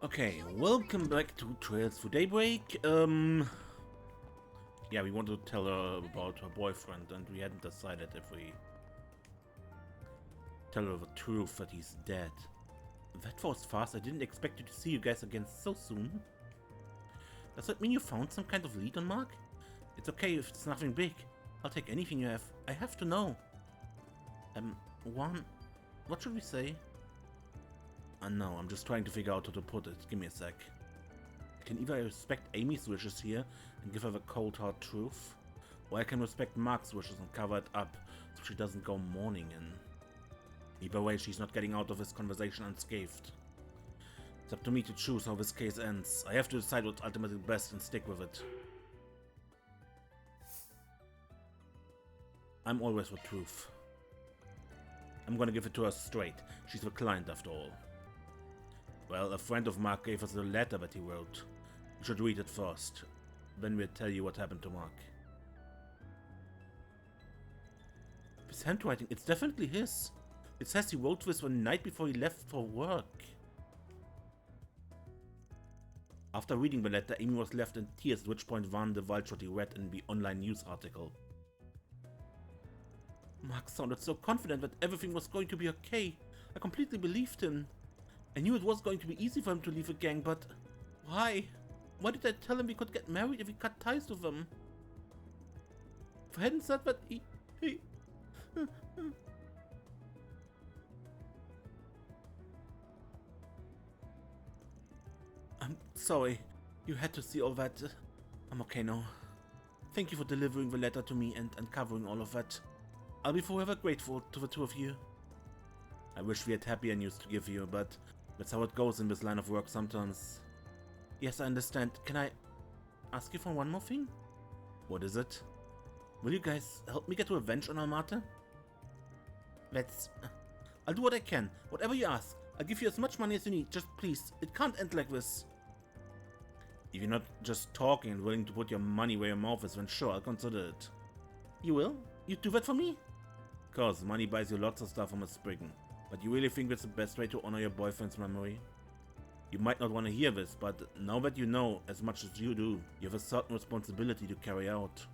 Okay, welcome back to Trails for Daybreak. Yeah, we want to tell her about her boyfriend, and we hadn't decided if we tell her the truth that he's dead. That was fast. I didn't expect you to see you guys again so soon. Does that mean you found some kind of lead on Mark? It's okay if it's nothing big. I'll take anything you have. I have to know. What should we say? No, I'm just trying to figure out how to put it. Give me a sec. I can either respect Amy's wishes here and give her the cold hard truth, or I can respect Mark's wishes and cover it up so she doesn't go mourning in. Either way, she's not getting out of this conversation unscathed. It's up to me to choose how this case ends. I have to decide what's ultimately best and stick with it. I'm always for truth. I'm gonna give it to her straight. She's the client after all. Well, a friend of Mark gave us a letter that he wrote. You should read it first. Then we'll tell you what happened to Mark. His handwriting, it's definitely his. It says he wrote this the night before he left for work. After reading the letter, Amy was left in tears, at which point Van divulged what he read in the online news article. Mark sounded so confident that everything was going to be okay. I completely believed him. I knew it was going to be easy for him to leave the gang, but why? Why did I tell him we could get married if we cut ties with him? If I hadn't said that, he... I'm sorry. You had to see all that. I'm okay now. Thank you for delivering the letter to me and covering all of that. I'll be forever grateful to the two of you. I wish we had happier news to give you, but that's how it goes in this line of work sometimes. Yes, I understand. Can I ask you for one more thing? What is it? Will you guys help me get revenge on Almate? I'll do what I can. Whatever you ask. I'll give you as much money as you need. Just please. It can't end like this. If you're not just talking and willing to put your money where your mouth is, then sure, I'll consider it. You will? You'd do that for me? Of course, money buys you lots of stuff from a Spriggan. But you really think that's the best way to honor your boyfriend's memory? You might not want to hear this, but now that you know as much as you do, you have a certain responsibility to carry out.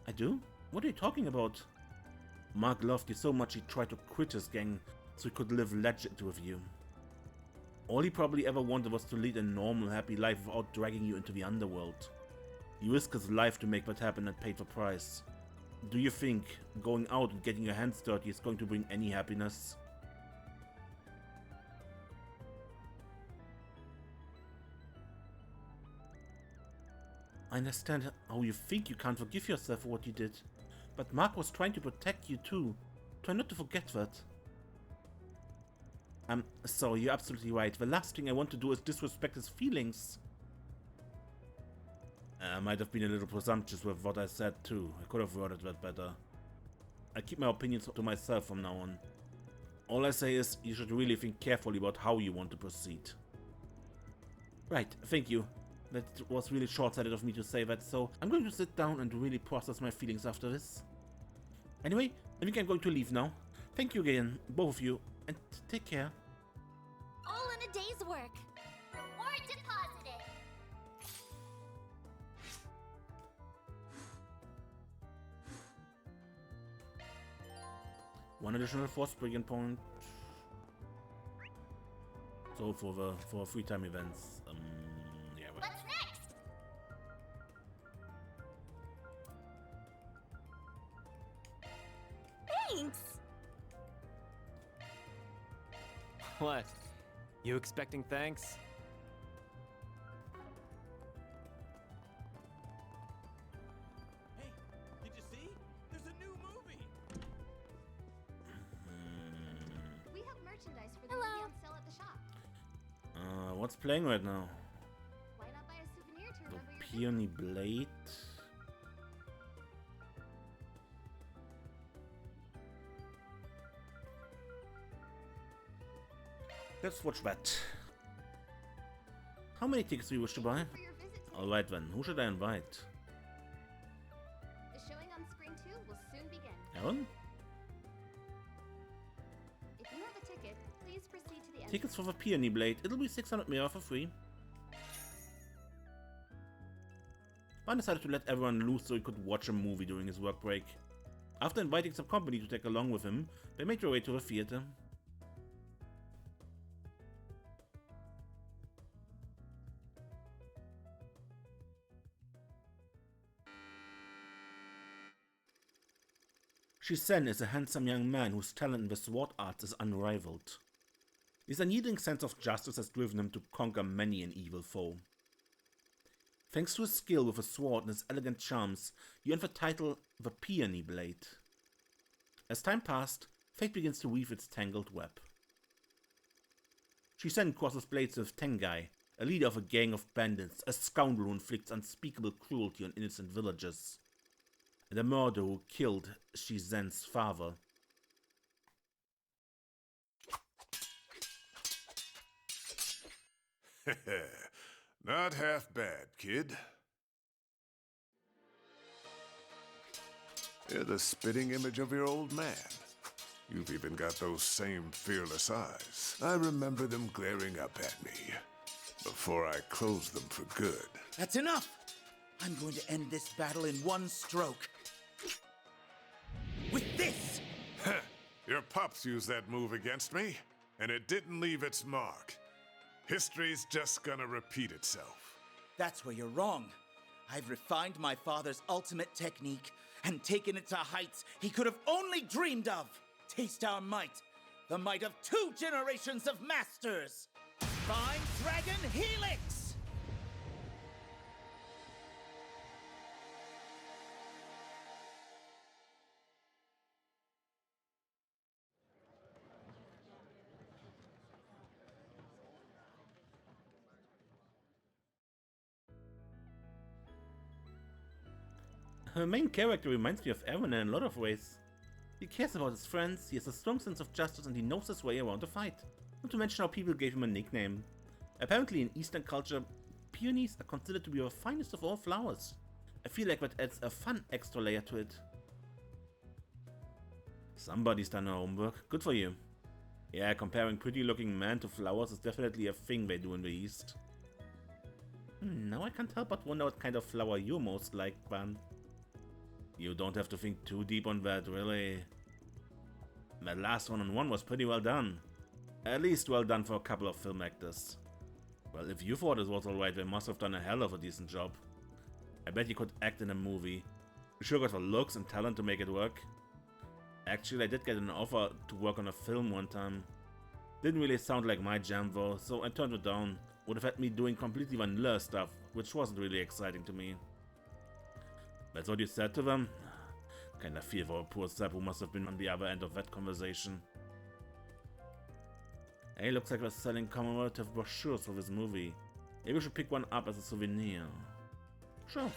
I do? What are you talking about? Mark loved you so much he tried to quit his gang so he could live legit with you. All he probably ever wanted was to lead a normal, happy life without dragging you into the underworld. He risked his life to make that happen and paid the price. Do you think going out and getting your hands dirty is going to bring any happiness? I understand how you think you can't forgive yourself for what you did, but Mark was trying to protect you too. Try not to forget that. Sorry, you're absolutely right. The last thing I want to do is disrespect his feelings. I might have been a little presumptuous with what I said too. I could have worded that better. I keep my opinions to myself from now on. All I say is, you should really think carefully about how you want to proceed. Right, thank you. That was really short-sighted of me to say that, so I'm going to sit down and really process my feelings after this. Anyway, I think I'm going to leave now. Thank you again, both of you, and take care. All in a day's work. Reward deposited. One additional force Spriggan point. So for free time events. Yeah. What's next? Thanks. What? You expecting thanks? Hey, did you see? There's a new movie! We have merchandise for the Hello. movie on sale at the shop. What's playing right now? Why not buy a souvenir to The remember your Peony Blade. Let's watch that. How many tickets do you wish to buy? for your visit today. Alright then, who should I invite? The showing on screen 2 will soon begin. Aaron? If you have a ticket ticket, please proceed to the entrance. Tickets for the Peony Blade. It'll be 600 Mira for free. Van decided to let everyone loose so he could watch a movie during his work break. After inviting some company to take along with him, they made their way to the theater. Shisen is a handsome young man whose talent in the sword arts is unrivaled. His unyielding sense of justice has driven him to conquer many an evil foe. Thanks to his skill with a sword and his elegant charms, he earned the title the Peony Blade. As time passed, fate begins to weave its tangled web. Shisen crosses blades with Tengai, a leader of a gang of bandits, a scoundrel who inflicts unspeakable cruelty on innocent villagers, and a murderer who killed Shizen's father. Not half bad, kid. You're the spitting image of your old man. You've even got those same fearless eyes. I remember them glaring up at me before I closed them for good. That's enough! I'm going to end this battle in one stroke. With this! Your pops used that move against me, and it didn't leave its mark. History's just gonna repeat itself. That's where you're wrong. I've refined my father's ultimate technique and taken it to heights he could have only dreamed of. Taste our might, the might of 2 generations of masters. Divine Dragon Helix! Her main character reminds me of Aaron in a lot of ways. He cares about his friends, he has a strong sense of justice, and he knows his way around a fight. Not to mention how people gave him a nickname. Apparently in Eastern culture, peonies are considered to be the finest of all flowers. I feel like that adds a fun extra layer to it. Somebody's done her homework. Good for you. Yeah, comparing pretty looking men to flowers is definitely a thing they do in the East. Now I can't help but wonder what kind of flower you most like, Van. You don't have to think too deep on that, really. That last one-on-one was pretty well done. At least well done for a couple of film actors. Well, if you thought it was alright, they must have done a hell of a decent job. I bet you could act in a movie. You sure got the looks and talent to make it work. Actually, I did get an offer to work on a film one time. Didn't really sound like my jam though, so I turned it down. Would have had me doing completely vanilla stuff, which wasn't really exciting to me. That's what you said to them? Kinda feel for a poor sap who must have been on the other end of that conversation. Hey, looks like we're selling commemorative brochures for this movie. Maybe we should pick one up as a souvenir. Sure.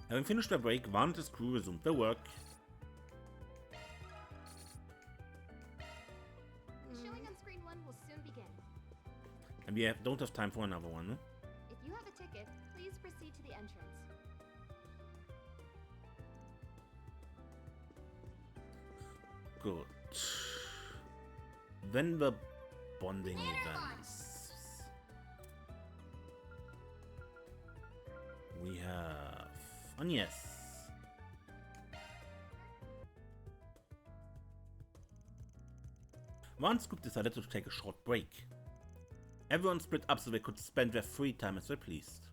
Having finished their break, Van and his crew resumed their work. The showing on screen 1 will soon begin. And we don't have time for another one, no? If you have a ticket, please proceed to the entrance. Good. Then the bonding events. We have... And yes. Van's group decided to take a short break. Everyone split up so they could spend their free time as they pleased.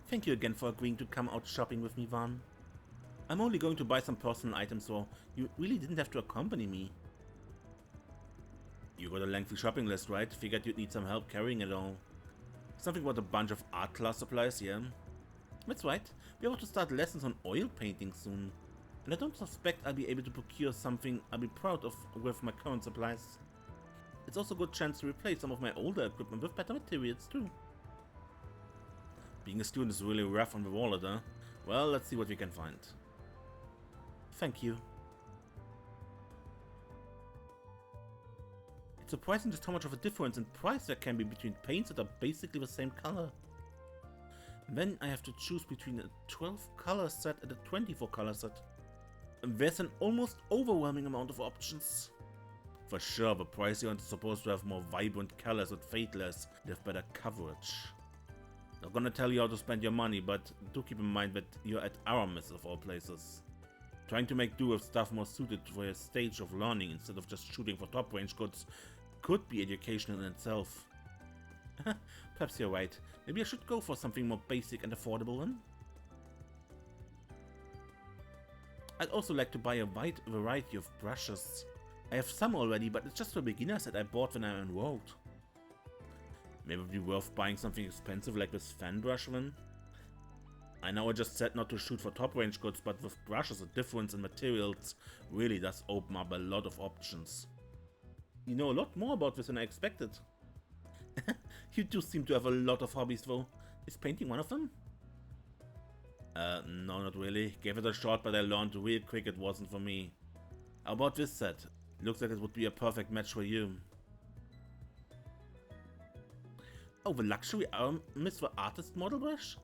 Thank you again for agreeing to come out shopping with me, Van. I'm only going to buy some personal items, so you really didn't have to accompany me. You got a lengthy shopping list, right? Figured you'd need some help carrying it all. Something about a bunch of art class supplies, yeah? That's right, we're about to start lessons on oil painting soon. And I don't suspect I'll be able to procure something I'll be proud of with my current supplies. It's also a good chance to replace some of my older equipment with better materials too. Being a student is really rough on the wallet, huh? Well, let's see what we can find. Thank you. It's surprising just how much of a difference in price there can be between paints that are basically the same color. Then I have to choose between a 12 color set and a 24 color set. there's an almost overwhelming amount of options. For sure, the pricey ones are supposed to have more vibrant colors with Fateless, they have better coverage. Not gonna tell you how to spend your money, but do keep in mind that you're at Aramis of all places. Trying to make do with stuff more suited for your stage of learning instead of just shooting for top range goods could be educational in itself. Perhaps you're right. Maybe I should go for something more basic and affordable then? I'd also like to buy a wide variety of brushes. I have some already, but it's just for beginners that I bought when I enrolled. Maybe it would be worth buying something expensive like this fan brush then? I know I just said not to shoot for top range goods, but with brushes the difference in materials really does open up a lot of options. You know a lot more about this than I expected. You do seem to have a lot of hobbies though. Is painting one of them? No, not really. Gave it a shot, but I learned real quick it wasn't for me. How about this set? Looks like it would be a perfect match for you. Oh, the luxury Aramis for artist model brush?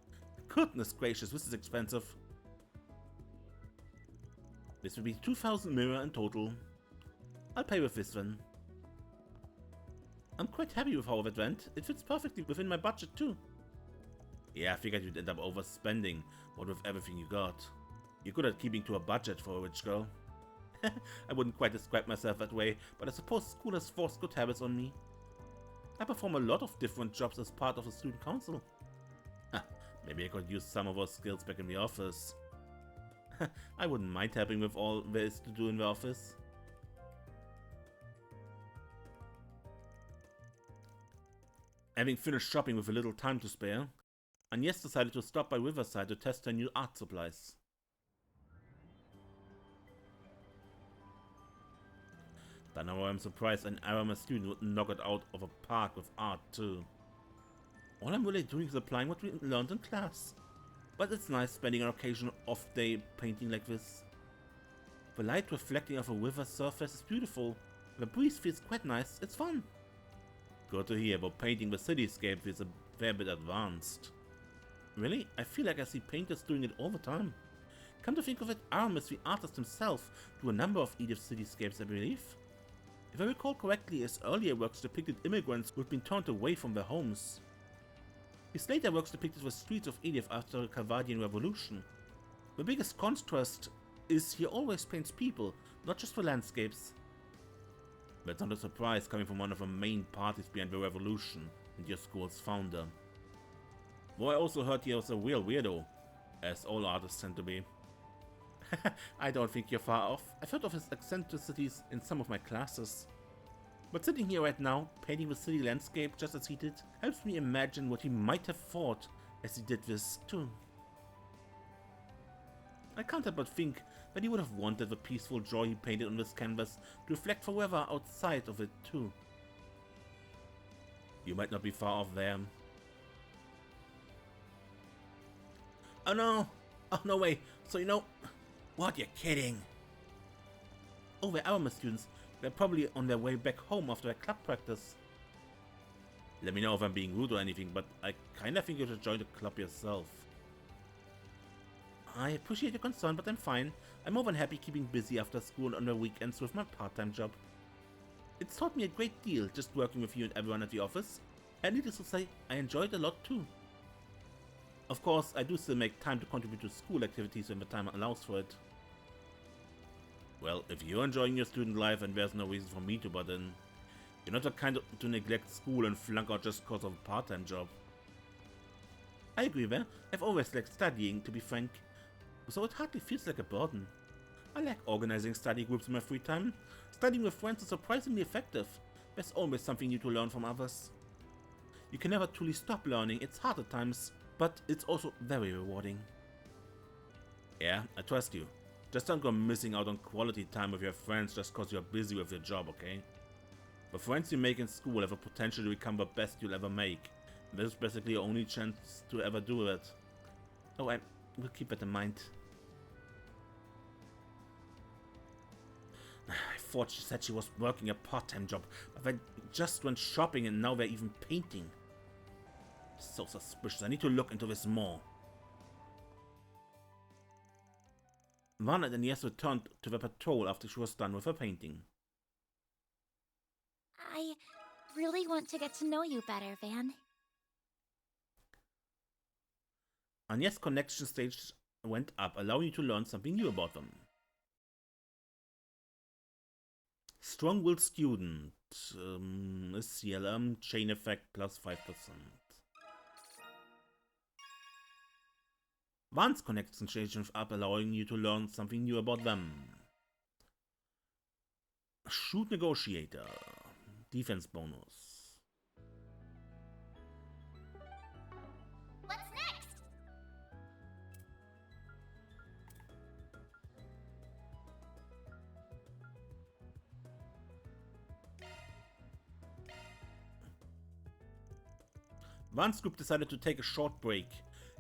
Goodness gracious, this is expensive. This will be 2,000 mirror in total. I'll pay with this one. I'm quite happy with how it went. It fits perfectly within my budget too. Yeah, I figured you'd end up overspending, what with everything you got. You're good at keeping to a budget for a rich girl. I wouldn't quite describe myself that way, but I suppose school has forced good habits on me. I perform a lot of different jobs as part of the student council. Maybe I could use some of those skills back in the office. I wouldn't mind helping with all there is to do in the office. Having finished shopping with a little time to spare, Agnes decided to stop by Riverside to test her new art supplies. But now I'm surprised an Aramis student would knock it out of a park with art too. All I'm really doing is applying what we learned in class. But it's nice spending an occasional off day painting like this. The light reflecting off a river surface is beautiful. The breeze feels quite nice, it's fun. Good to hear, but painting the cityscape is a fair bit advanced. Really? I feel like I see painters doing it all the time. Come to think of it, Aramis, the artist himself, drew a number of Edith cityscapes, I believe. If I recall correctly, his earlier works depicted immigrants who had been turned away from their homes. His later works depicted the streets of Edith after the Calvadian Revolution. The biggest contrast is he always paints people, not just the landscapes. That's not a surprise coming from one of the main parties behind the revolution and your school's founder. Though I also heard he was a real weirdo, as all artists tend to be. I don't think you're far off. I've heard of his eccentricities in some of my classes. But sitting here right now, painting the city landscape just as he did, helps me imagine what he might have thought as he did this too. I can't help but think that he would have wanted the peaceful joy he painted on this canvas to reflect forever outside of it too. You might not be far off there. Oh no! Oh no way! So you know... What, you're kidding? Oh, the Aramis students. They're probably on their way back home after their club practice. Let me know if I'm being rude or anything, but I kinda think you should join the club yourself. I appreciate your concern, but I'm fine. I'm more than happy keeping busy after school and on the weekends with my part-time job. It's taught me a great deal just working with you and everyone at the office, and needless to say, I enjoy it a lot too. Of course, I do still make time to contribute to school activities when the time allows for it. Well, if you're enjoying your student life and there's no reason for me to butt in, you're not the kind to neglect school and flunk out just cause of a part-time job. I agree there. I've always liked studying, to be frank, so it hardly feels like a burden. I like organizing study groups in my free time. Studying with friends is surprisingly effective. There's always something new to learn from others. You can never truly stop learning, it's hard at times, but it's also very rewarding. Yeah, I trust you. Just don't go missing out on quality time with your friends just cause you're busy with your job, okay? The friends you make in school have a potential to become the best you'll ever make. This is basically your only chance to ever do it. Oh, I will keep that in mind. I thought she said she was working a part-time job, but they just went shopping and now they're even painting. So suspicious. I need to look into this more. Van and Agnes returned to the patrol after she was done with her painting. I really want to get to know you better, Van. Agnes' connection stage went up, allowing you to learn something new about them. Strong-willed student. Is CLM, chain effect plus 5%. Van's connection stage went up, allowing you to learn something new about them. Shoot negotiator. Defense bonus. What's next? Van's group decided to take a short break.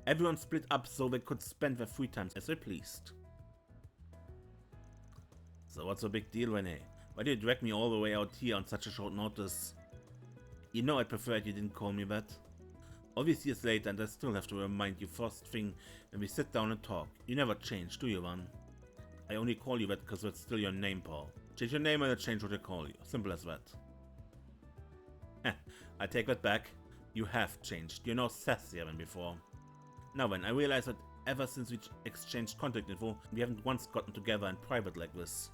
Everyone split up so they could spend their free time as they pleased. So what's the big deal, Renee? Why did you drag me all the way out here on such a short notice? You know I'd prefer if you didn't call me that. All these years later, and I still have to remind you first thing when we sit down and talk. You never change, do you, Van? I only call you that because that's still your name, Paul. Change your name and I'll change what I call you. Simple as that. Heh, I take that back. You have changed. You're now sassier than before. Now then, I realize that ever since we exchanged contact info, we haven't once gotten together in private like this.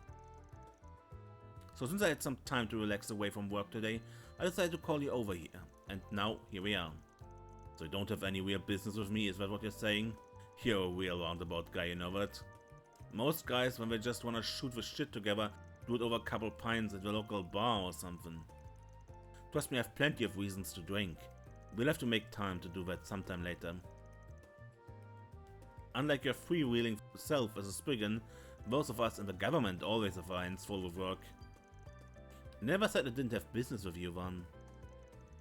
So since I had some time to relax away from work today, I decided to call you over here. And now, here we are. So you don't have any real business with me, is that what you're saying? You're a real roundabout guy, you know that? Most guys, when they just wanna shoot the shit together, do it over a couple pints at the local bar or something. Trust me, I have plenty of reasons to drink. We'll have to make time to do that sometime later. Unlike your freewheeling self as a Spriggan, those of us in the government always have our hands full with work. Never said I didn't have business with you, Van.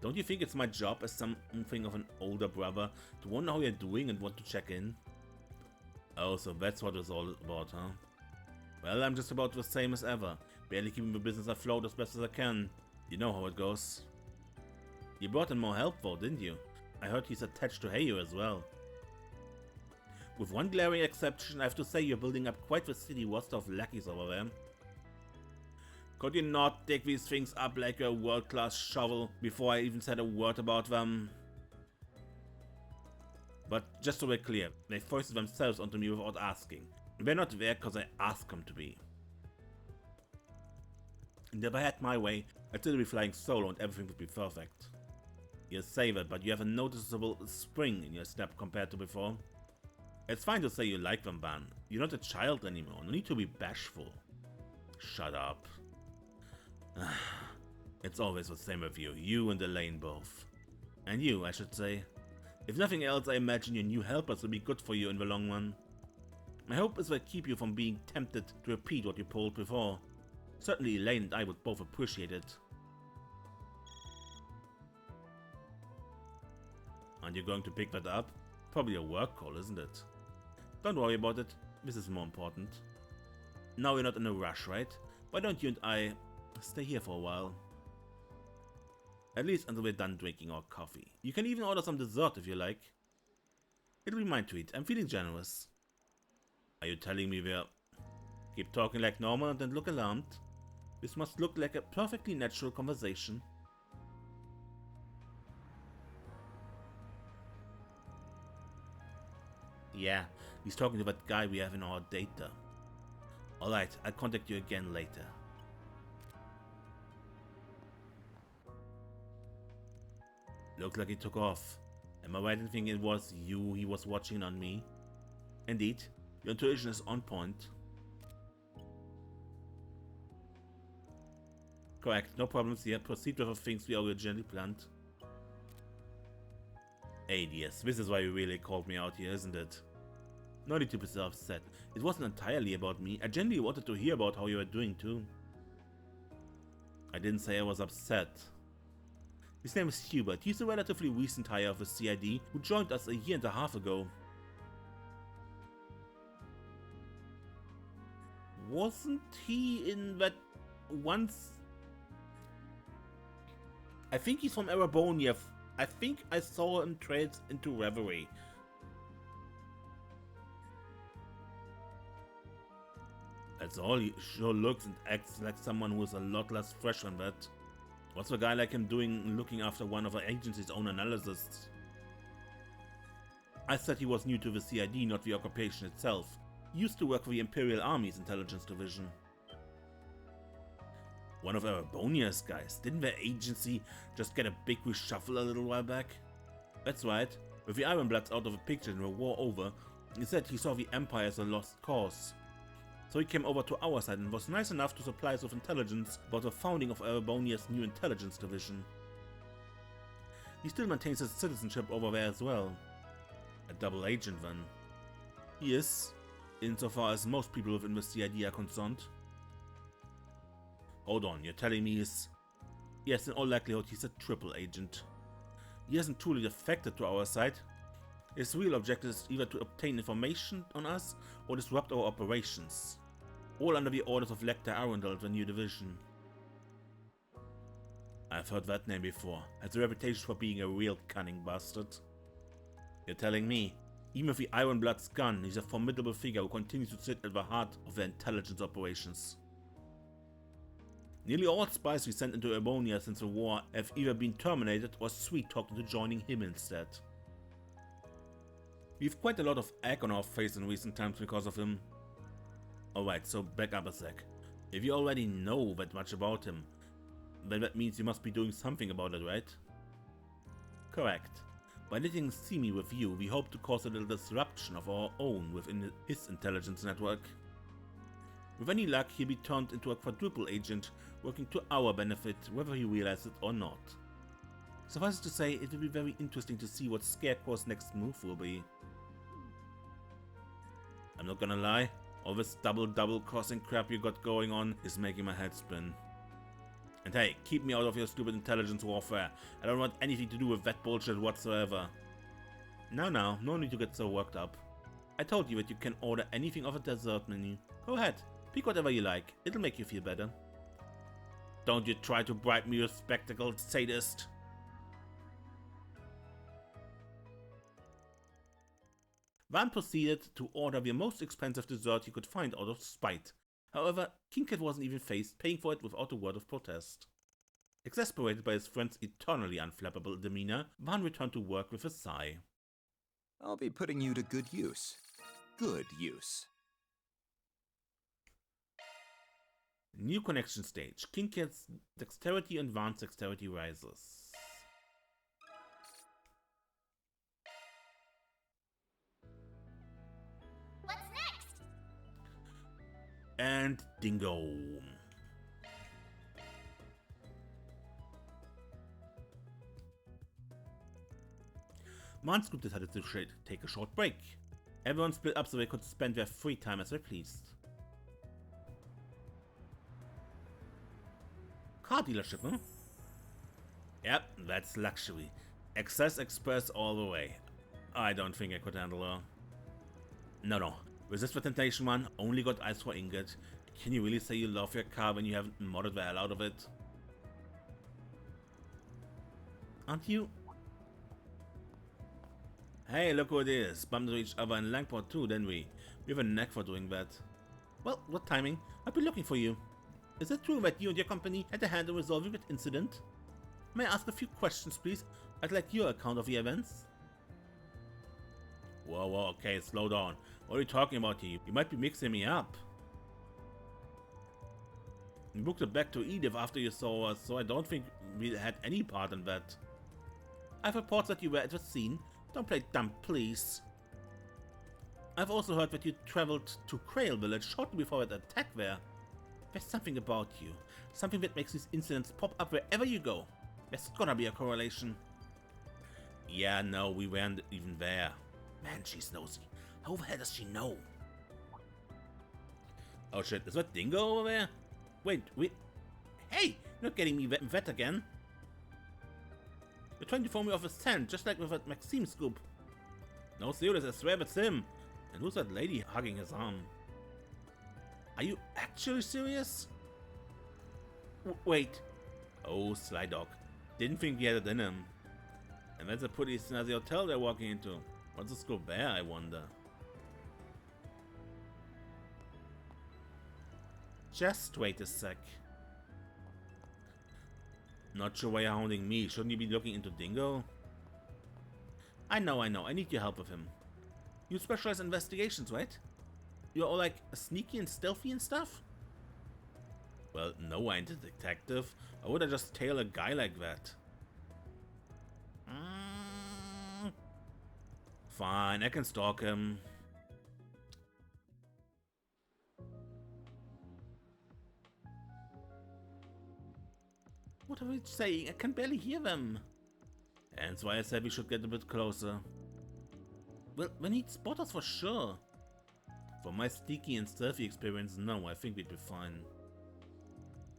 Don't you think it's my job as something of an older brother to wonder how you're doing and want to check in? Oh, so that's what it's all about, huh? Well, I'm just about the same as ever, barely keeping the business afloat as best as I can. You know how it goes. You brought in more help though, didn't you? I heard he's attached to Heyo as well. With one glaring exception, I have to say you're building up quite the city roster of lackeys over there. Could you not dig these things up like a world-class shovel before I even said a word about them? But just so we're clear, they foisted themselves onto me without asking. They're not there because I asked them to be. And if I had my way, I'd still be flying solo and everything would be perfect. You say that, but you have a noticeable spring in your step compared to before. It's fine to say you like them, Van. You're not a child anymore, no need to be bashful. Shut up. It's always the same with you, you and Elaine both. And you, I should say. If nothing else, I imagine your new helpers will be good for you in the long run. My hope is they keep you from being tempted to repeat what you pulled before. Certainly Elaine and I would both appreciate it. Aren't you going to pick that up? Probably a work call, isn't it? Don't worry about it, this is more important. Now you're not in a rush, right? Why don't you and I stay here for a while? At least until we're done drinking our coffee. You can even order some dessert if you like. It'll be my treat, I'm feeling generous. Are you telling me we're... Keep talking like normal and then look alarmed? This must look like a perfectly natural conversation. Yeah, he's talking to that guy we have in our data. Alright, I'll contact you again later. Looks like he took off. Am I right in thinking it was you he was watching on me? Indeed, your intuition is on point. Correct, no problems here. Proceed with the things we originally planned. Hey, yes, this is why you really called me out here, isn't it? No need to be so upset. It wasn't entirely about me. I genuinely wanted to hear about how you were doing too. I didn't say I was upset. His name is Hubert. He's a relatively recent hire of the CID who joined us a year and a half ago. Wasn't he in that once? I think he's from Arabonia. I think I saw him trade into Reverie. That's all. He sure looks and acts like someone who is a lot less fresh than that. What's a guy like him doing looking after one of our agency's own analysts? I said he was new to the CID, not the occupation itself. He used to work for the Imperial Army's intelligence division. One of Erebonia's guys. Didn't their agency just get a big reshuffle a little while back? That's right. With the Ironbloods out of the picture and the war over, he said he saw the Empire as a lost cause. So he came over to our side and was nice enough to supply us with intelligence about the founding of Erebonia's new intelligence division. He still maintains his citizenship over there as well. A double agent then. He is, insofar as most people within the CID are concerned. Hold on, you're telling me he's... Yes, in all likelihood he's a triple agent. He hasn't truly defected to our side. His real objective is either to obtain information on us or disrupt our operations. All under the orders of Lecter Arundel, the new division. I've heard that name before. Has a reputation for being a real cunning bastard. You're telling me, even with the Ironblood's gun, he's a formidable figure who continues to sit at the heart of their intelligence operations. Nearly all spies we sent into Erebonia since the war have either been terminated or sweet-talked into joining him instead. We've quite a lot of egg on our face in recent times because of him. Alright, so back up a sec. If you already know that much about him, then that means you must be doing something about it, right? Correct. By letting him see me with you, we hope to cause a little disruption of our own within his intelligence network. With any luck, he'll be turned into a quadruple agent, working to our benefit, whether he realizes it or not. Suffice it to say, it will be very interesting to see what Scarecrow's next move will be. I'm not gonna lie, all this double crossing crap you got going on is making my head spin. And hey, keep me out of your stupid intelligence warfare. I don't want anything to do with that bullshit whatsoever. Now, no need to get so worked up. I told you that you can order anything off a dessert menu. Go ahead, pick whatever you like, it'll make you feel better. Don't you try to bribe me, you spectacled sadist. Van proceeded to order the most expensive dessert he could find out of spite. However, King Cat wasn't even faced paying for it without a word of protest. Exasperated by his friend's eternally unflappable demeanor, Van returned to work with a sigh. I'll be putting you to good use. Good use. New connection stage. King Cat's dexterity and Van's dexterity rises. What's next? And Dingo. Van's group decided to take a short break. Everyone split up so they could spend their free time as they pleased. Car dealership, huh? Yep, that's luxury. Excess Express all the way. I don't think I could handle her. No. Resist the temptation, man. Only got eyes for ingot. Can you really say you love your car when you haven't modded the hell out of it? Aren't you? Hey, look who it is. Bumped into each other in Langport too, didn't we? We have a knack for doing that. Well, what timing? I've been looking for you. Is it true that you and your company had a hand in resolving that incident? May I ask a few questions, please? I'd like your account of the events. Whoa, okay, slow down. What are you talking about here? You might be mixing me up. You booked it back to Edith after you saw us, so I don't think we had any part in that. I've reports that you were at the scene. Don't play dumb, please. I've also heard that you traveled to Krail Village shortly before that attack there. There's something about you. Something that makes these incidents pop up wherever you go. There's gotta be a correlation. Yeah, no, we weren't even there. Man, she's nosy. How the hell does she know? Oh shit, is that Dingo over there? Wait. Hey, you're not getting me wet again. You're trying to throw me off a scent, just like with that Maxime scoop. No, serious, I swear it's him. And who's that lady hugging his arm? Are you actually serious? Wait. Oh, sly dog. Didn't think he had it in him. And that's a pretty snazzy hotel they're walking into. What's the scope there, I wonder? Just wait a sec. Not sure why you're hounding me. Shouldn't you be looking into Dingo? I know. I need your help with him. You specialize in investigations, right? You're all like sneaky and stealthy and stuff? Well, no, I ain't a detective. Why would I just tail a guy like that? Fine, I can stalk him. What are we saying? I can barely hear them. Hence why I said we should get a bit closer. Well, we need spotters for sure. From my sneaky and stealthy experience, no, I think we'd be fine.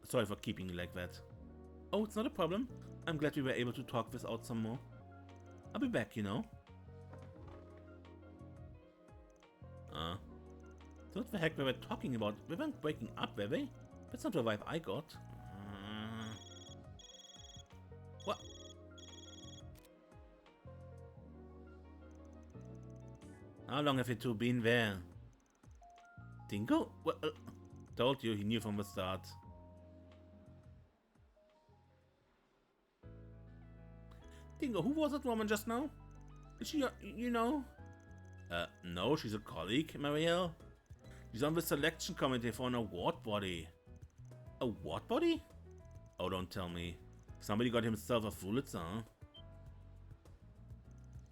Sorry for keeping you like that. Oh, it's not a problem. I'm glad we were able to talk this out some more. I'll be back, you know. So what the heck were we talking about? We weren't breaking up, were we? That's not the vibe I got. What? How long have you two been there? Dingo? Well, told you, he knew from the start. Dingo, who was that woman just now? Is she, you know? No, she's a colleague, Marielle. She's on the selection committee for an award body. A what body? Oh, don't tell me. Somebody got himself a Pulitzer, huh?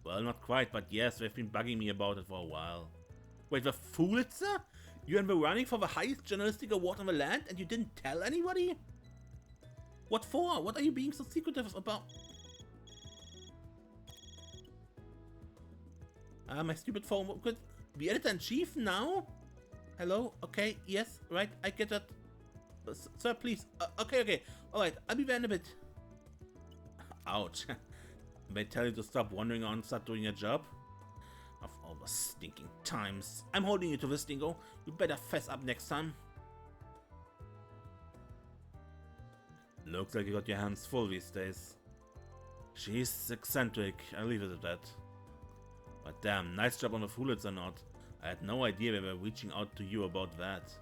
Well, not quite, but yes, they've been bugging me about it for a while. Wait, the Pulitzer? You're in the running for the highest journalistic award on the land and you didn't tell anybody? What for? What are you being so secretive about? My stupid phone could be editor-in-chief now? Hello? Okay, yes, right, I get that. Sir, please. Okay. Alright, I'll be there in a bit. Ouch. They tell you to stop wandering on and start doing your job? Of all the stinking times. I'm holding you to this, Dingo. You better fess up next time. Looks like you got your hands full these days. She's eccentric, I'll leave it at that. But damn, nice job on the Pulitzer not. I had no idea they were reaching out to you about that.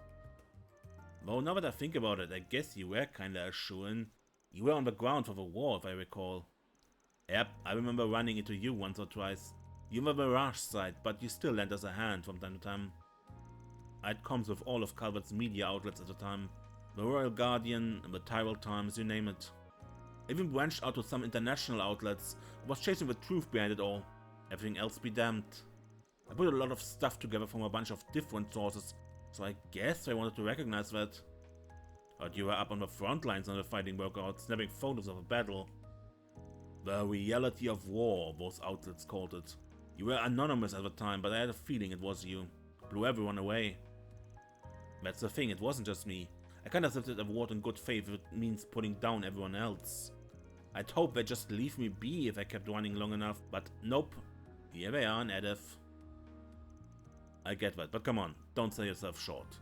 Though now that I think about it, I guess you were kinda a shoo-in. You were on the ground for the war, if I recall. Yep, I remember running into you once or twice. You were the Mirage side, but you still lent us a hand from time to time. I had comms with all of Calvert's media outlets at the time. The Royal Guardian, the Tyrol Times, you name it. I even branched out to some international outlets. I was chasing the truth behind it all. Everything else be damned. I put a lot of stuff together from a bunch of different sources, so I guess I wanted to recognize that. Heard you were up on the front lines when the fighting broke out, snapping photos of a battle. The reality of war, those outlets called it. You were anonymous at the time, but I had a feeling it was you. Blew everyone away. That's the thing, it wasn't just me. I kinda accepted the award in good faith if it means putting down everyone else. I'd hope they'd just leave me be if I kept running long enough, but nope. Here they are in Edith. I get that, but come on, don't sell yourself short.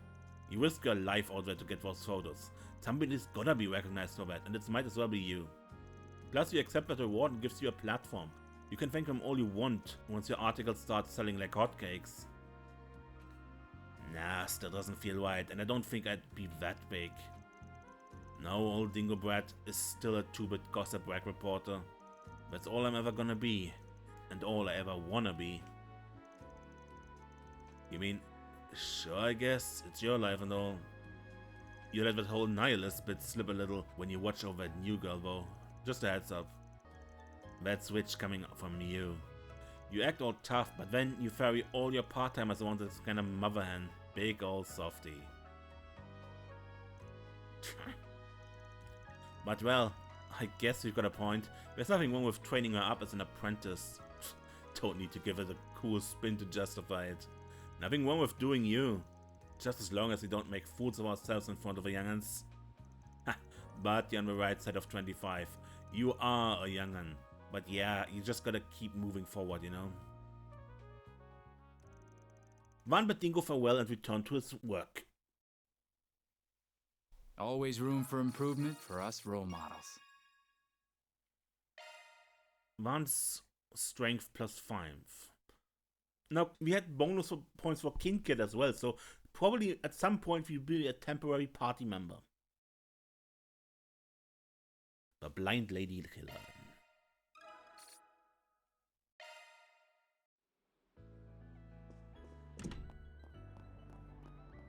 You risk your life out there to get those photos. Somebody's gotta be recognized for that, and it might as well be you. Plus you accept that reward and gives you a platform. You can thank them all you want once your articles start selling like hotcakes. Nah, still doesn't feel right, and I don't think I'd be that big. No, old Dingo Brat is still a 2-bit gossip rag reporter. That's all I'm ever gonna be, and all I ever wanna be. You mean, sure, I guess, it's your life and all. You let that whole nihilist bit slip a little when you watch over that new girl though. Just a heads up. Bad switch coming from you. You act all tough, but then you ferry all your part-timers around this kind of mother hen. Big old softy. But well, I guess you've got a point. There's nothing wrong with training her up as an apprentice. Don't need to give it a cool spin to justify it. Nothing wrong with doing you. Just as long as we don't make fools of ourselves in front of the young'uns. But you're on the right side of 25. You are a young'un. But yeah, you just gotta keep moving forward, you know. Van bid Dingo farewell and returned to his work. Always room for improvement for us role models. Van's strength +5. Now, we had bonus points for King Kid as well, so Probably at some point we'll be a temporary party member. The blind lady killer.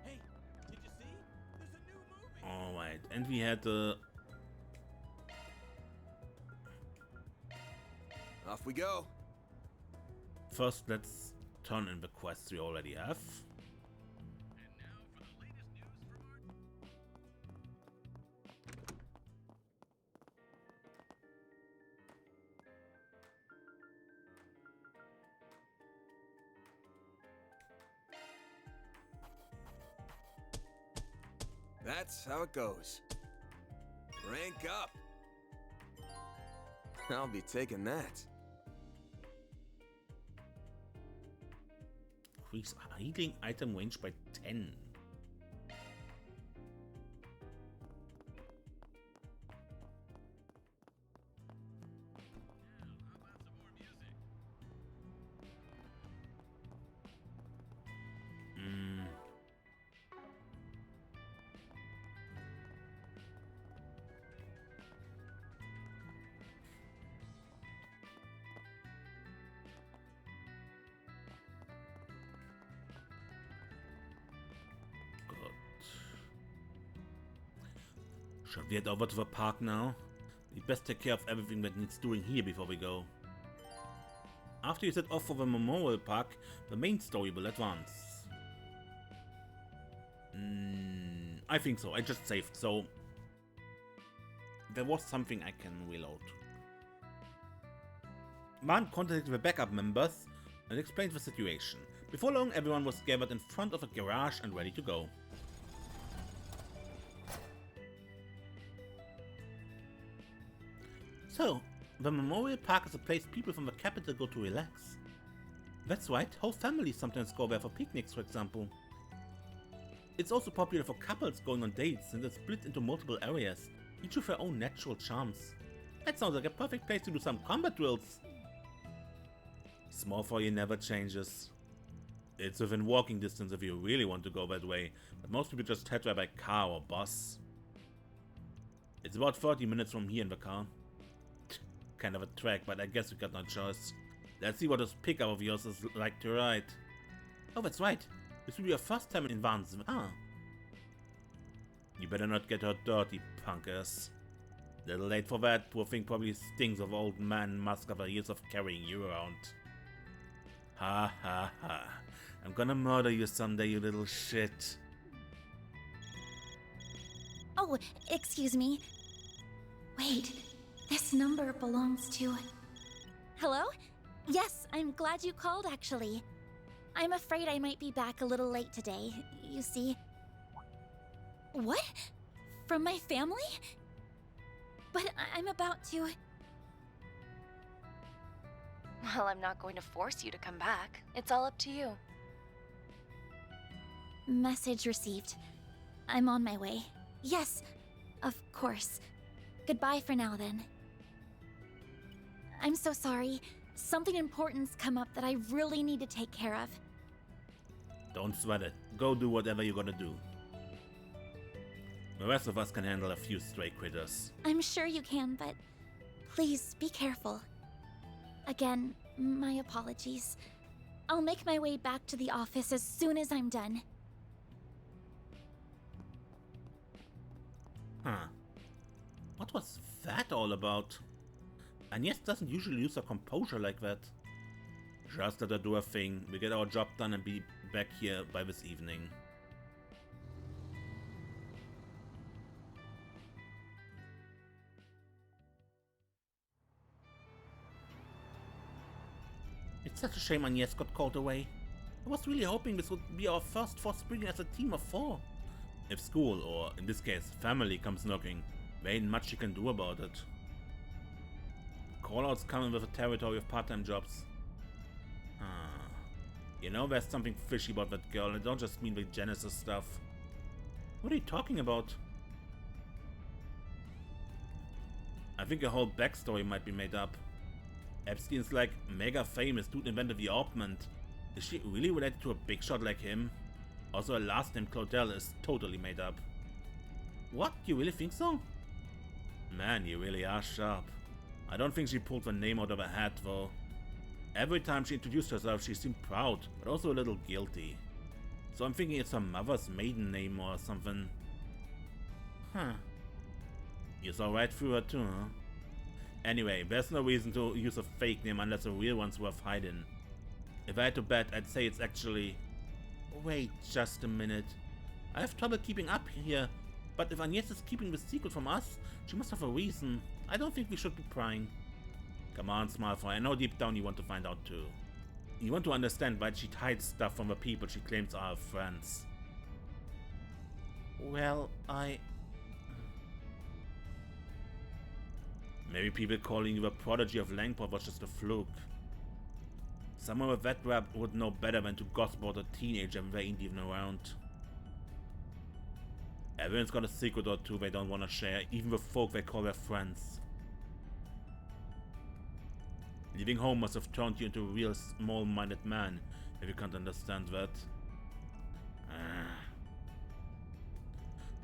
Hey, did you see? There's a new movie. Alright, and we had the... Off we go. First, let's turn in the quests we already have. That's how it goes. Rank up. I'll be taking that. Increase healing item range by 10. Should we head over to the park now? We best take care of everything that needs doing here before we go. After you set off for the memorial park, the main story will advance. I think so. I just saved, so there was something I can reload. Man contacted the backup members and explained the situation. Before long, everyone was gathered in front of a garage and ready to go. So, the Memorial Park is a place people from the capital go to relax. That's right, whole families sometimes go there for picnics, for example. It's also popular for couples going on dates and it's split into multiple areas, each with their own natural charms. That sounds like a perfect place to do some combat drills. Small for you never changes. It's within walking distance if you really want to go that way, but most people just head there by car or bus. It's about 30 minutes from here in the car. Kind of a trek, but I guess we got no choice. Let's see what this pickup of yours is like to ride. Oh, that's right. This will be your first time in Vans. You better not get her dirty, punkers. Little late for that. Poor thing probably stings of old man musk after years of carrying you around. Ha ha ha. I'm gonna murder you someday, you little shit. Oh, excuse me. Wait, this number belongs to... Hello? Yes, I'm glad you called, actually. I'm afraid I might be back a little late today, you see. What? From my family? But I'm about to... Well, I'm not going to force you to come back. It's all up to you. Message received. I'm on my way. Yes, of course. Goodbye for now, then. I'm so sorry. Something important's come up that I really need to take care of. Don't sweat it. Go do whatever you're gonna do. The rest of us can handle a few stray critters. I'm sure you can, but please be careful. Again, my apologies. I'll make my way back to the office as soon as I'm done. Huh. What was that all about? Agnes doesn't usually lose her composure like that. Just let her do her thing. We get our job done and be back here by this evening. It's such a shame Agnes got called away. I was really hoping this would be our first Forsprung as a team of 4. If school, or in this case family, comes knocking, there ain't much you can do about it. Callouts come with the territory of part-time jobs. You know, there's something fishy about that girl, and I don't just mean the Genesis stuff. What are you talking about? I think a whole backstory might be made up. Epstein's like mega famous dude invented the augment. Is she really related to a big shot like him? Also, her last name Claudel is totally made up. What? You really think so? Man, you really are sharp. I don't think she pulled the name out of her hat, though. Every time she introduced herself, she seemed proud, but also a little guilty. So I'm thinking it's her mother's maiden name or something. Huh. You saw right through her too, huh? Anyway, there's no reason to use a fake name unless a real one's worth hiding. If I had to bet, I'd say it's actually... Wait just a minute. I have trouble keeping up here, but if Agnes is keeping the secret from us, she must have a reason. I don't think we should be prying. Come on, small fry, I know deep down you want to find out too. You want to understand why she hides stuff from the people she claims are her friends. Well, Maybe people calling you the prodigy of Langport was just a fluke. Someone with that rap would know better than to gossip about a teenager when they ain't even around. Everyone's got a secret or two they don't want to share, even the folk they call their friends. Leaving home must have turned you into a real small-minded man, if you can't understand that.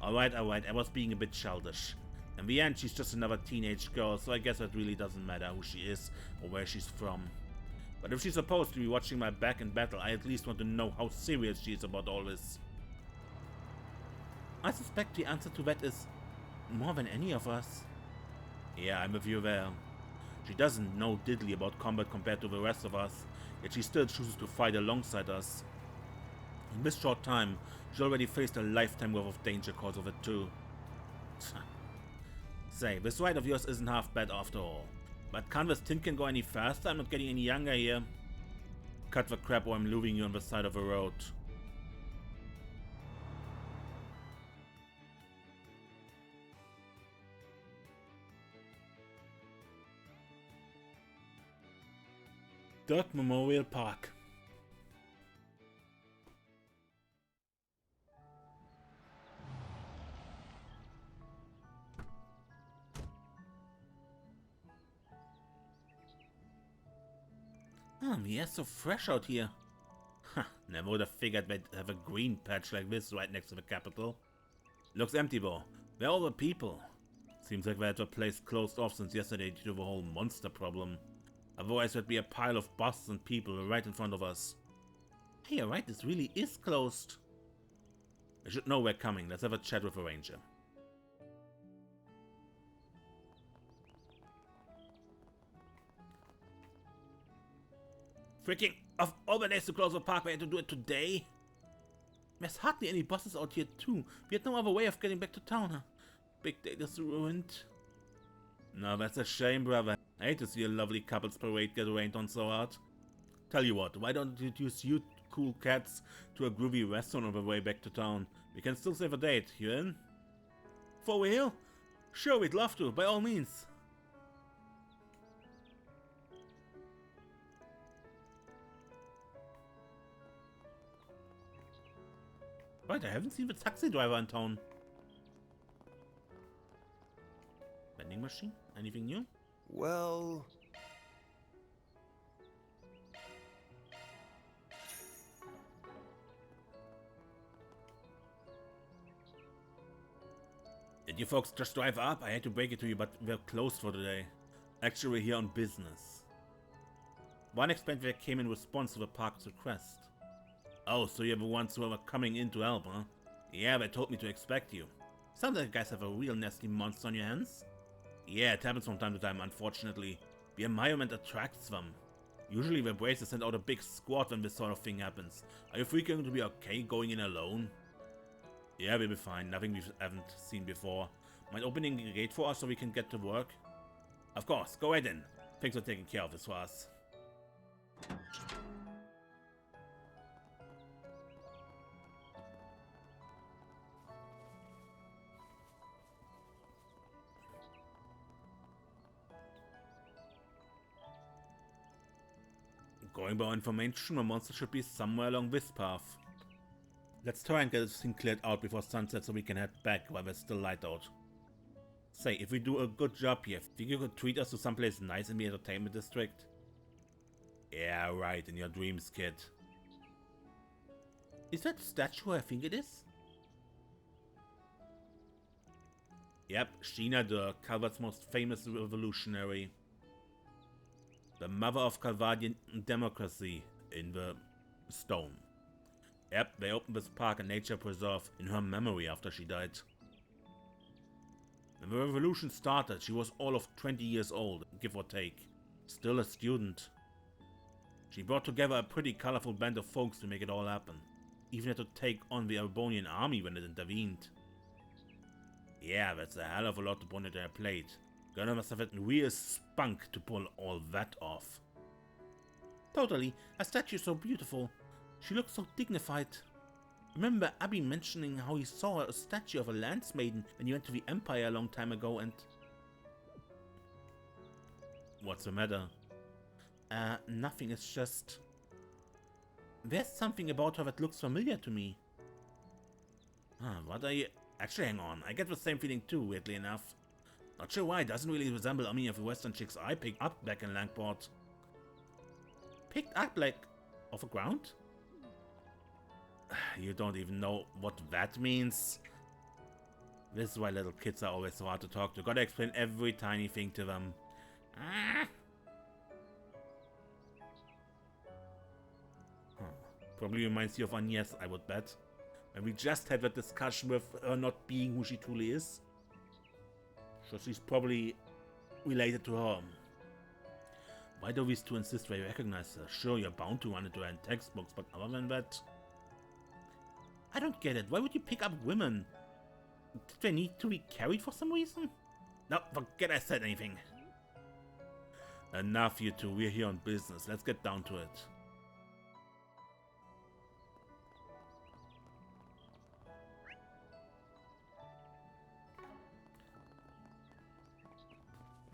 Alright, I was being a bit childish. In the end, she's just another teenage girl, so I guess it really doesn't matter who she is or where she's from. But if she's supposed to be watching my back in battle, I at least want to know how serious she is about all this. I suspect the answer to that is more than any of us. Yeah, I'm with you there. She doesn't know diddly about combat compared to the rest of us, yet she still chooses to fight alongside us. In this short time, she already faced a lifetime worth of danger cause of it too. Say, this ride of yours isn't half bad after all. But can't this tin can go any faster? I'm not getting any younger here. Cut the crap or I'm leaving you on the side of the road. Dirk Memorial Park. The air's so fresh out here. Never would have figured they'd have a green patch like this right next to the capital. Looks empty though. Where are all the people? Seems like they had the place closed off since yesterday due to the whole monster problem. Otherwise there'd be a pile of buses and people right in front of us. Hey, you're right, this really is closed. I should know we're coming. Let's have a chat with the ranger. Freaking, of all the days to close the park, we had to do it today? There's hardly any buses out here too. We had no other way of getting back to town, huh? Big day is ruined. No, that's a shame, brother. I hate to see a lovely couple's parade get rained on so hard. Tell you what, why don't you introduce you cool cats to a groovy restaurant on the way back to town? We can still save a date. You in? For real? Sure, we'd love to, by all means. Right, I haven't seen the taxi driver in town. Vending machine? Anything new? Well... Did you folks just drive up? I hate to break it to you, but we're closed for today. Actually, we're here on business. One expander came in response to the park's request. Oh, so you're the ones who are coming in to help, huh? Yeah, they told me to expect you. Sounds like you guys have a real nasty monster on your hands. Yeah, it happens from time to time, unfortunately. The environment attracts them. Usually the braces send out a big squad when this sort of thing happens. Are you three going to be okay going in alone? Yeah, we'll be fine. Nothing we haven't seen before. Mind opening the gate for us so we can get to work? Of course, go right in. Thanks for taking care of this for us. Going by our information, the monster should be somewhere along this path. Let's try and get this thing cleared out before sunset so we can head back while there's still light out. Say, if we do a good job here, think you could treat us to someplace nice in the entertainment district? Yeah, right, in your dreams, kid. Is that statue I think it is? Yep, Sheena Dirk, Calvard's most famous revolutionary. The mother of Calvardian democracy in the stone. Yep, they opened this park and nature preserve in her memory after she died. When the revolution started, she was all of 20 years old, give or take. Still a student. She brought together a pretty colorful band of folks to make it all happen. Even had to take on the Albanian army when it intervened. Yeah, that's a hell of a lot to put into her plate. Girl must have had real spunk to pull all that off. Totally, her statue is so beautiful. She looks so dignified. Remember Abby mentioning how he saw a statue of a lance maiden when he went to the Empire a long time ago and... What's the matter? Nothing, it's just... There's something about her that looks familiar to me. What are you... Actually, hang on, I get the same feeling too, weirdly enough. Not sure why, it doesn't really resemble any of the western chicks I picked up back in Langport. Picked up, like, off the ground? You don't even know what that means. This is why little kids are always so hard to talk to. Gotta explain every tiny thing to them. Probably reminds you of Agnes, I would bet. And we just had that discussion with her not being who she truly is. So she's probably related to her. Why do these two insist they recognize her? Sure, you're bound to run into her in textbooks, but other than that... I don't get it. Why would you pick up women? Did they need to be carried for some reason? No, forget I said anything. Enough, you two. We're here on business. Let's get down to it.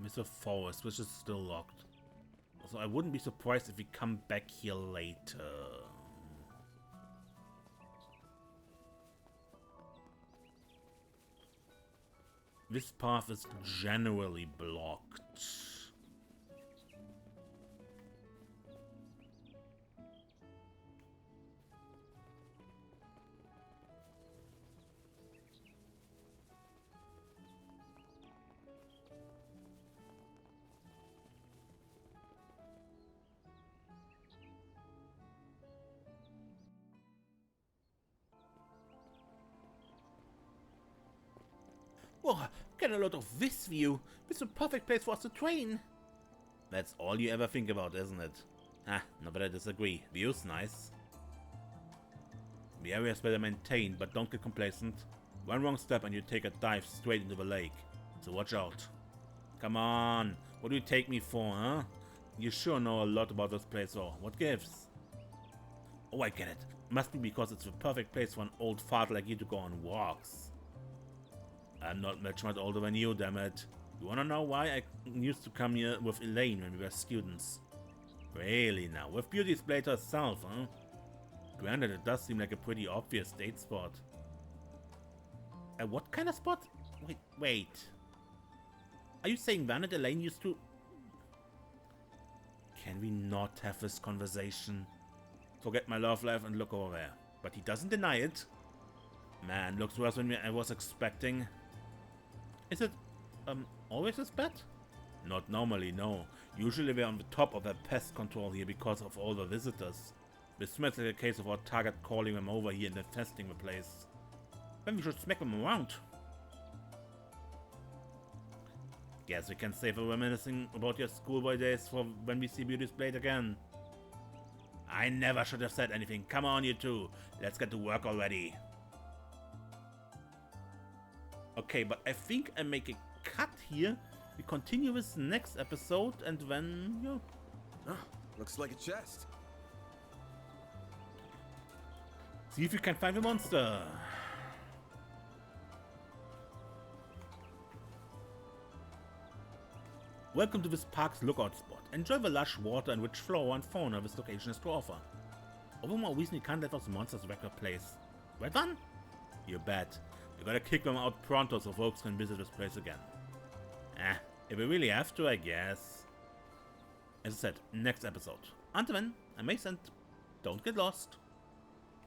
Mr. Forest, which is still locked. So I wouldn't be surprised if we come back here later. This path is generally blocked. Oh, get a lot of this view. This is a perfect place for us to train. That's all you ever think about, isn't it? Not that I disagree. View's nice. The area's better maintained, but don't get complacent. One wrong step and you take a dive straight into the lake. So watch out. Come on. What do you take me for, huh? You sure know a lot about this place, or what gives? Oh, I get it. Must be because it's the perfect place for an old fart like you to go on walks. I'm not much older than you, damn it. You wanna know why I used to come here with Elaine when we were students? Really now, with Beauty's Blade herself, huh? Granted, it does seem like a pretty obvious date spot. What kind of spot? Wait. Are you saying Van and Elaine used to... Can we not have this conversation? Forget my love life and look over there. But he doesn't deny it. Man, looks worse than I was expecting. Is it, always this bad? Not normally, no. Usually we're on the top of the pest control here because of all the visitors. This smells like a case of our target calling them over here and infesting the place. Then we should smack them around. Guess we can save a reminiscing about your schoolboy days for when we see Beauty's Blade again. I never should have said anything. Come on, you two. Let's get to work already. Okay, but I think I make a cut here. We continue this next episode and then, yeah. Oh, looks like a chest. See if you can find the monster. Welcome to this park's lookout spot. Enjoy the lush water and rich flora and fauna this location has to offer. Over more reason, you can't let those monsters wreck your place. Right on? You bet. You gotta kick them out pronto so folks can visit this place again. If we really have to, I guess. As I said, next episode. Until then, I'm Mason. Don't get lost.